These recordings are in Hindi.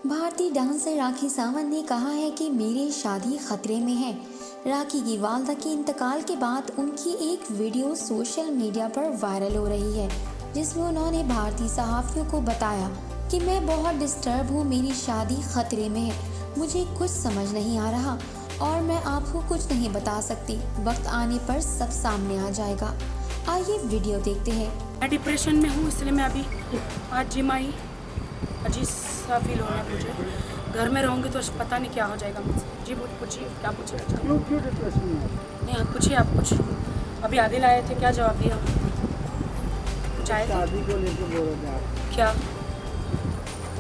भारतीय डांसर राखी सावंत ने कहा है कि मेरी शादी खतरे में है। राखी की वालदा के इंतकाल के बाद उनकी एक वीडियो सोशल मीडिया पर वायरल हो रही है, जिसमें उन्होंने भारतीय सहाफ़ियों को बताया कि मैं बहुत डिस्टर्ब हूँ, मेरी शादी खतरे में है, मुझे कुछ समझ नहीं आ रहा और मैं आपको कुछ नहीं बता सकती। वक्त आने पर सब सामने आ जाएगा। आइए वीडियो देखते हैं। मैं डिप्रेशन में हूँ, इसलिए मैं अभी आज जिम आई। अजीब सा फील हो रहा है मुझे। घर में रहूँगी तो पता नहीं क्या हो जाएगा मुझसे। जी पूछिए, क्या पूछिए? क्यों डिप्रेशन में है? नहीं, आप पूछिए, आप कुछ। अभी आदिल आए थे, क्या जवाब दिया? कुछ आए थे? शादी को लेकर बोल रहे थे आप। क्या?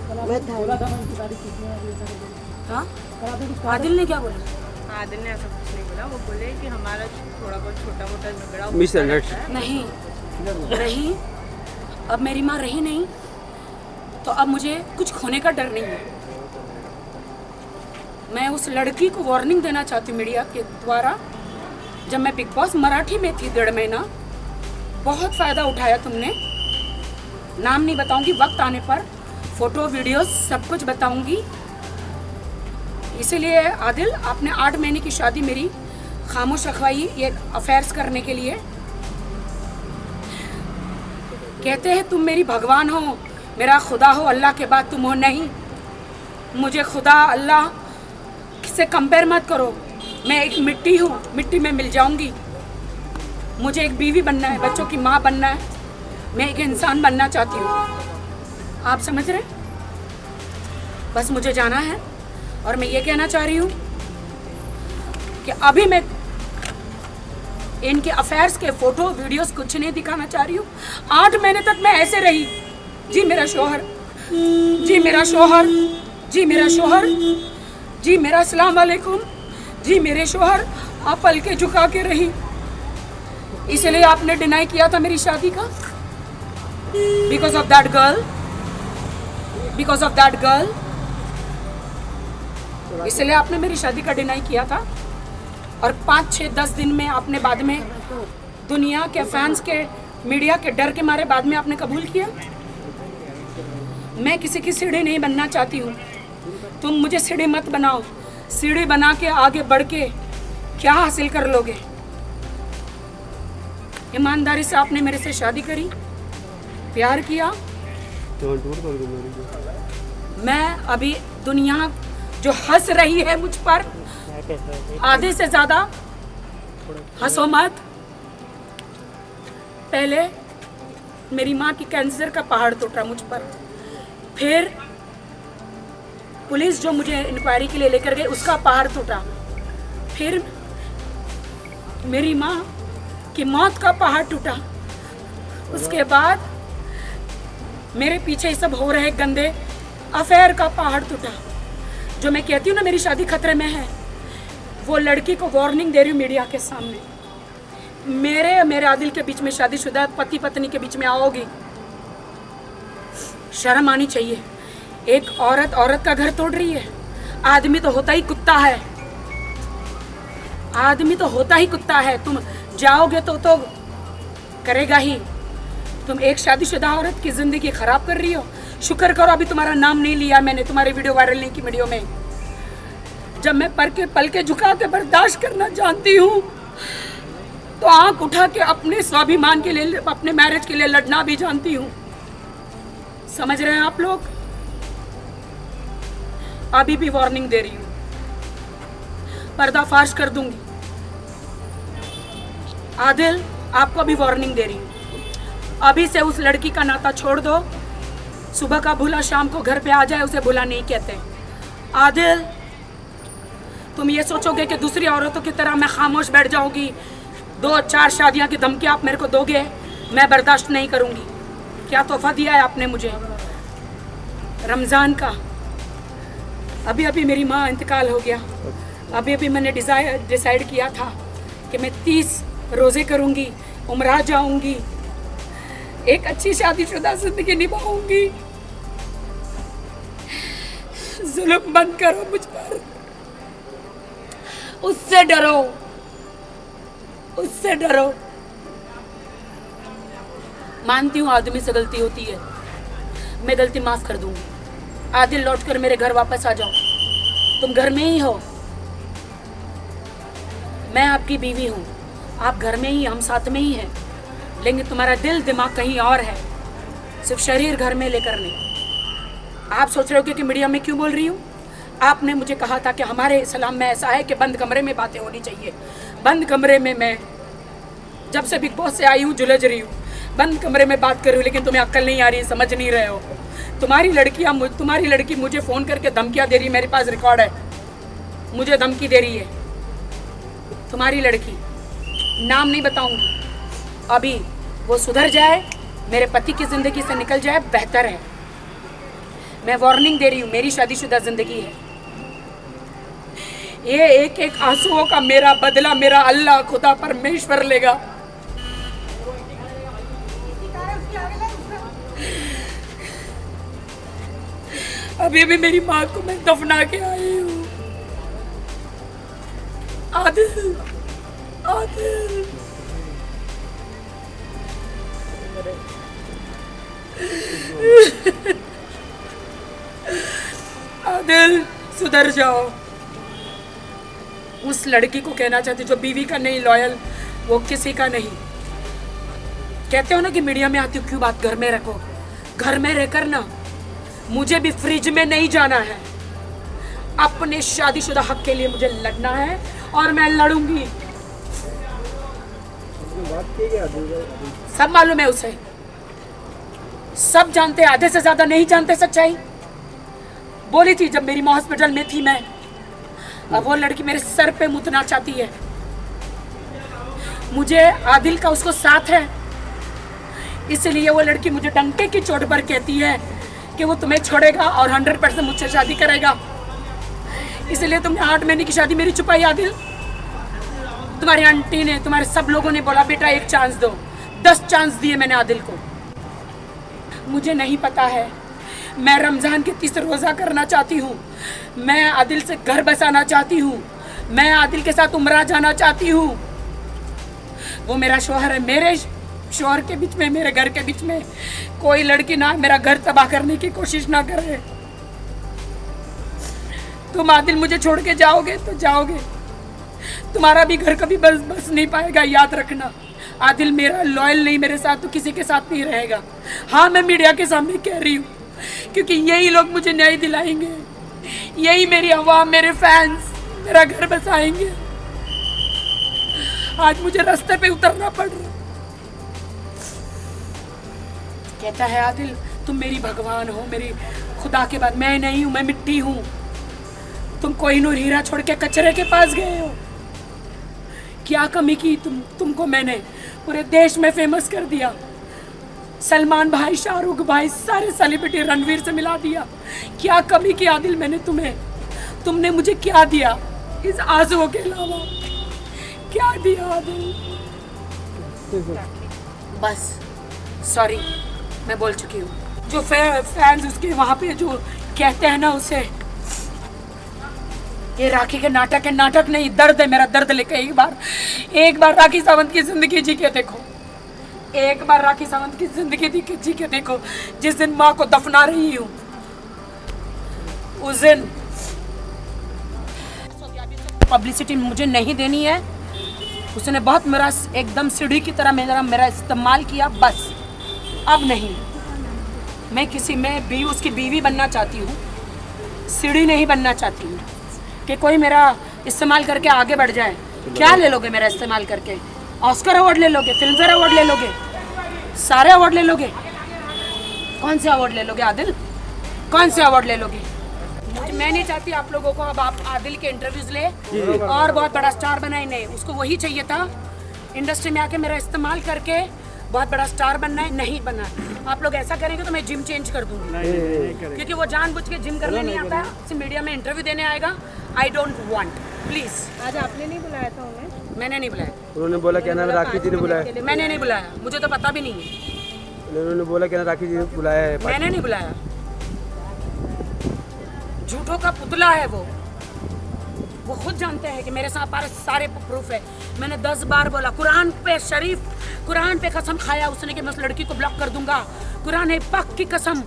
मैं बोला था मैं उनकी तारीख कितने बजे ऐसा कर देंगे। हाँ, आदिल ने क्या बोला? आदिल ने ऐसा कुछ नहीं बोला। वो बोले कि हमारा थोड़ा बहुत छोटा मोटा झगड़ा नहीं रही, अब मेरी माँ रही नहीं तो अब मुझे कुछ खोने का डर नहीं है। मैं उस लड़की को वार्निंग देना चाहती हूँ मीडिया के द्वारा। जब मैं बिग बॉस मराठी में थी 1.5 महीना, बहुत फ़ायदा उठाया तुमने। नाम नहीं बताऊंगी, वक्त आने पर फोटो वीडियो सब कुछ बताऊंगी। इसीलिए आदिल, आपने 8 महीने की शादी मेरी खामोश रखवाई ये अफेयर्स करने के लिए। कहते हैं तुम मेरी भगवान हो, मेरा खुदा हो, अल्लाह के बाद तुम हो। नहीं, मुझे खुदा अल्लाह से कंपेयर मत करो। मैं एक मिट्टी हूँ, मिट्टी में मिल जाऊंगी। मुझे एक बीवी बनना है, बच्चों की माँ बनना है, मैं एक इंसान बनना चाहती हूँ। आप समझ रहे? बस मुझे जाना है और मैं ये कहना चाह रही हूँ कि अभी मैं इनके अफेयर्स के फोटो वीडियोस कुछ नहीं दिखाना चाह रही हूँ। 8 महीने तक मैं ऐसे रही। जी मेरा शोहर, जी मेरा शोहर, जी मेरा शोहर, जी मेरा अस्सलाम वालेकुम, जी मेरे शोहर, आप पलके झुका के रही। इसलिए आपने डिनाई किया था मेरी शादी का। Because of that girl, because of that girl, इसलिए आपने मेरी शादी का डिनाई किया था। और 5, 6, 10 दिन में आपने बाद में दुनिया के फैंस के, मीडिया के डर के मारे बाद में आपने कबूल किया। मैं किसी की सीढ़ी नहीं बनना चाहती हूँ। तुम मुझे सीढ़ी मत बनाओ। सीढ़ी बना के आगे बढ़ के क्या हासिल कर लोगे? ईमानदारी से आपने मेरे से शादी करी, प्यार किया। मैं अभी दुनिया जो हंस रही है मुझ पर, आधे से ज्यादा हंसो मत। पहले मेरी माँ की कैंसर का पहाड़ टूटा मुझ पर, फिर पुलिस जो मुझे इंक्वायरी के लिए लेकर गई उसका पहाड़ टूटा, फिर मेरी माँ की मौत का पहाड़ टूटा। उसके बाद मेरे पीछे सब हो रहे गंदे अफेयर का पहाड़ टूटा। जो मैं कहती हूँ ना मेरी शादी खतरे में है, वो लड़की को वार्निंग दे रही हूँ मीडिया के सामने। मेरे आदिल के बीच में शादीशुदा पति पत्नी के बीच में आओगी, शर्म आनी चाहिए। एक औरत का घर तोड़ रही है। आदमी तो होता ही कुत्ता है, आदमी तो होता ही कुत्ता है। तुम जाओगे तो करेगा ही। तुम एक शादीशुदा औरत की जिंदगी खराब कर रही हो। शुक्र करो अभी तुम्हारा नाम नहीं लिया मैंने, तुम्हारी वीडियो वायरल नहीं की वीडियो में। जब मैं पल के झुका के बर्दाश्त करना जानती हूँ तो आंख उठा के अपने स्वाभिमान के लिए, अपने मैरिज के लिए लड़ना भी जानती हूँ। समझ रहे हैं आप लोग? अभी भी वार्निंग दे रही हूँ, पर्दाफाश कर दूंगी। आदिल, आपको भी वार्निंग दे रही हूँ, अभी से उस लड़की का नाता छोड़ दो। सुबह का भूला शाम को घर पे आ जाए, उसे भूला नहीं कहते। आदिल, तुम ये सोचोगे कि दूसरी औरतों की तरह मैं खामोश बैठ जाऊंगी, 2-4 शादियां की धमकी आप मेरे को दोगे, मैं बर्दाश्त नहीं करूंगी। क्या तोहफा दिया है आपने मुझे रमज़ान का। अभी मेरी माँ इंतकाल हो गया। अभी मैंने डिसाइड किया था कि मैं 30 रोज़े करूंगी, उम्रा जाऊंगी, एक अच्छी शादीशुदा जिंदगी निभाऊंगी। जुल्म बंद करो मुझ पर, उससे डरो, उससे डरो। मानती हूँ आदमी से गलती होती है, मैं गलती माफ कर दूंगी, आदिल लौट कर मेरे घर वापस आ जाओ, तुम घर में ही हो, मैं आपकी बीवी हूँ, आप घर में ही, हम साथ में ही हैं, लेकिन तुम्हारा दिल दिमाग कहीं और है, सिर्फ शरीर घर में लेकर नहीं। आप सोच रहे हो कि मीडिया में क्यों बोल रही हूँ? आपने मुझे कहा था कि हमारे इस्लाम में ऐसा है कि बंद कमरे में बातें होनी चाहिए। बंद कमरे में मैं जब से बिग बॉस से आई हूँ जुलझ रही हूँ, बंद कमरे में बात कर रही हूँ, लेकिन तुम्हें अक्ल नहीं आ रही, समझ नहीं रहे हो। तुम्हारी लड़की मुझे फ़ोन करके धमकियाँ दे रही है, मेरे पास रिकॉर्ड है, मुझे धमकी दे रही है तुम्हारी लड़की, नाम नहीं बताऊंगी। अभी वो सुधर जाए, मेरे पति की ज़िंदगी से निकल जाए, बेहतर है। मैं वार्निंग दे रही हूँ, मेरी शादीशुदा ज़िंदगी है। ये एक एक आंसुओं का मेरा बदला मेरा अल्लाह खुदा परमेश्वर लेगा। अभी भी मेरी माँ को मैं दफना के आई हूँ। आदिल, आदिल, आदिल सुधर जाओ। उस लड़की को कहना चाहती जो बीवी का नहीं, लॉयल, वो किसी का नहीं। कहते हो ना कि मीडिया में आती हो क्यों बात घर में रखो, घर में रहकर ना मुझे भी फ्रिज में नहीं जाना है। अपने शादीशुदा हक के लिए मुझे लड़ना है और मैं लड़ूंगी। सब मालूम है उसे, सब जानते, आधे से ज्यादा नहीं जानते सच्चाई। बोली थी जब मेरी माँ हॉस्पिटल में थी मैं, अब वो लड़की मेरे सर पे मुतना चाहती है। मुझे आदिल का उसको साथ है, इसलिए वो लड़की मुझे डंके की चोट पर कहती है कि वो तुम्हें छोड़ेगा और 100% मुझसे शादी करेगा। इसलिए तुमने 8 महीने की शादी मेरी छुपाई आदिल। तुम्हारी आंटी ने, तुम्हारे सब लोगों ने बोला बेटा एक चांस दो, 10 चांस दिए मैंने आदिल को। मुझे नहीं पता है, मैं रमज़ान के 30 रोज़ा करना चाहती हूँ, मैं आदिल से घर बसाना चाहती हूँ, मैं आदिल के साथ उम्रा जाना चाहती हूँ। वो मेरा शौहर है, मेरे शौहर के बीच में, मेरे घर के बीच में कोई लड़की ना मेरा घर तबाह करने की कोशिश ना करे। तुम आदिल मुझे छोड़ के जाओगे तो जाओगे, तुम्हारा भी घर कभी बस नहीं पाएगा, याद रखना। आदिल मेरा लॉयल नहीं, मेरे साथ तो किसी के साथ नहीं रहेगा। हाँ मैं मीडिया के सामने कह रही हूँ क्योंकि यही लोग मुझे न्याय दिलाएंगे, यही मेरी आवाम, मेरे फैंस मेरा घर बसाएंगे। आज मुझे रास्ते पे उतरना पड़ रहा। कहता है आदिल तुम मेरी भगवान हो, मेरी खुदा के बाद। मैं नहीं हूँ, मैं मिट्टी हूँ। तुम कोहिनूर हीरा छोड़ के कचरे के पास गए हो। क्या कमी की तुमको मैंने पूरे देश में फेमस कर दिया। सलमान भाई, शाहरुख भाई, सारे सेलिब्रिटी, रणवीर से मिला दिया। क्या कमी की आदिल मैंने तुम्हें? तुमने मुझे क्या दिया इस आंसुओं के अलावा? क्या दिया आदिल? बस सॉरी, मैं बोल चुकी हूँ। जो फैंस उसके वहाँ पे जो कहते हैं ना उसे, ये राखी के नाटक है, नाटक नहीं, दर्द है मेरा। दर्द लेके एक बार राखी सावंत की जिंदगी जी के देखो, एक बार राखी सावंत की जिंदगी जी के देखो। जिस दिन माँ को दफना रही हूँ उस दिन पब्लिसिटी मुझे नहीं देनी है। उसने बहुत मेरा एकदम सीढ़ी की तरह मेरा इस्तेमाल किया, बस अब नहीं। मैं भी उसकी बीवी बनना चाहती हूँ, सीढ़ी नहीं बनना चाहती हूँ कि कोई मेरा इस्तेमाल करके आगे बढ़ जाए। क्या ले लोगे मेरा इस्तेमाल करके? ऑस्कर अवार्ड ले लोगे, फिल्मफेयर अवार्ड ले लोगे, सारे अवार्ड ले लोगे। कौन से अवार्ड ले लोगे आदिल? कौन से अवार्ड ले लोगे? मैं नहीं चाहती आप लोगों को अब आप आदिल के इंटरव्यूज ले और बहुत बड़ा स्टार बनाए। नहीं, उसको वही चाहिए था इंडस्ट्री में आके मेरा इस्तेमाल करके बहुत बड़ा स्टार बनना है। नहीं बना। आप लोग ऐसा करेंगे तो मैं जिम चेंज कर दूंगी, क्योंकि वो जानबूझ के जिम करने नहीं आता, सिर्फ मीडिया में इंटरव्यू देने आएगा। I don't want, please. आज आपने नहीं बुलाया था उन्हें? मैंने नहीं बुलाया। उन्होंने बोला क्या नाम राखी जी ने बुलाया? मैंने नहीं बुलाया, मुझे तो पता भी नहीं है। उन्होंने बोला क्या राखी जी ने बुलाया है? मैंने नहीं बुलाया। झूठों का पुतला है वो खुद जानते हैं कि मेरे साथ सारे प्रूफ है। मैंने 10 बार बोला, कुरान पे शरीफ, कुरान पे कसम खाया उसने कि मैं उस लड़की को ब्लॉक कर दूंगा। कुरान है पाक की कसम।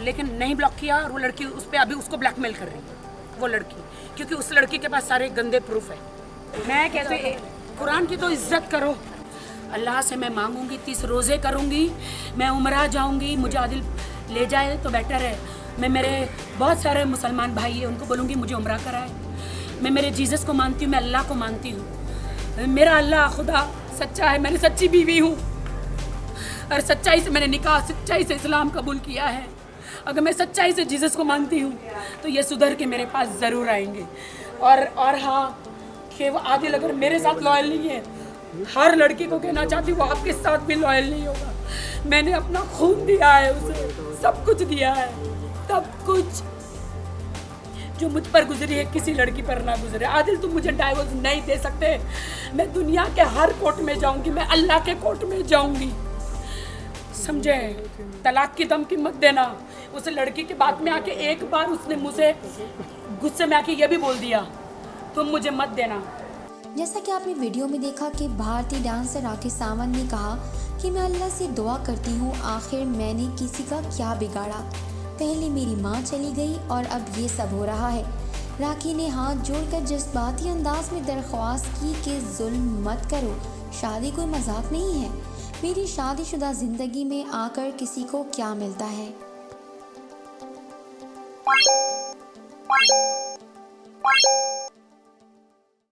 लेकिन नहीं ब्लॉक किया और वो लड़की उस पर अभी उसको ब्लैकमेल कर रही है वो लड़की, क्योंकि उस लड़की के पास सारे गंदे प्रूफ है। मैं कहते कुरान की तो इज्जत करो। अल्लाह से मैं मांगूंगी, 30 रोज़े करूंगी, मैं उम्रा जाऊंगी, मुझे आदिल ले जाए तो बेटर है। मैं मेरे बहुत सारे मुसलमान भाई हैं उनको बोलूँगी मुझे उम्रा कराए। मैं मेरे जीसस को मानती हूँ, मैं अल्लाह को मानती हूँ। मेरा अल्लाह खुदा सच्चा है, मैंने सच्ची बीवी हूँ और सच्चाई से मैंने निकाह, सच्चाई से इस्लाम कबूल किया है। अगर मैं सच्चाई से जीसस को मानती हूँ तो ये सुधर के मेरे पास ज़रूर आएंगे। और हाँ कि वो आदिल अगर मेरे साथ लॉयल नहीं है, हर लड़की को कहना चाहती हूँ वो आपके साथ भी लॉयल नहीं होगा। मैंने अपना खून दिया है उसे, सब कुछ दिया है, सब कुछ जो मुझ पर गुजरी है किसी लड़की पर ना गुजरे। आदिल तुम मुझे डाइवोर्स नहीं दे सकते। मैं दुनिया के हर कोर्ट में जाऊंगी, मैं अल्लाह के कोर्ट में जाऊंगी, समझे। तलाक की धमकी मत देना। उस लड़की के बाद में आके एक बार उसने मुझे गुस्से में आके ये भी बोल दिया तुम मुझे मत देना। जैसा कि आपने वीडियो में देखा कि भारतीय डांसर राखी सावंत ने कहा कि मैं अल्लाह से दुआ करती हूँ, आखिर मैंने किसी का क्या बिगाड़ा। पहले मेरी माँ चली गई और अब ये सब हो रहा है। राखी ने हाथ जोड़कर जज्बाती अंदाज में दरख्वास्त की कि जुल्म मत करो, शादी कोई मजाक नहीं है। मेरी शादीशुदा ज़िंदगी में आकर किसी को क्या मिलता है।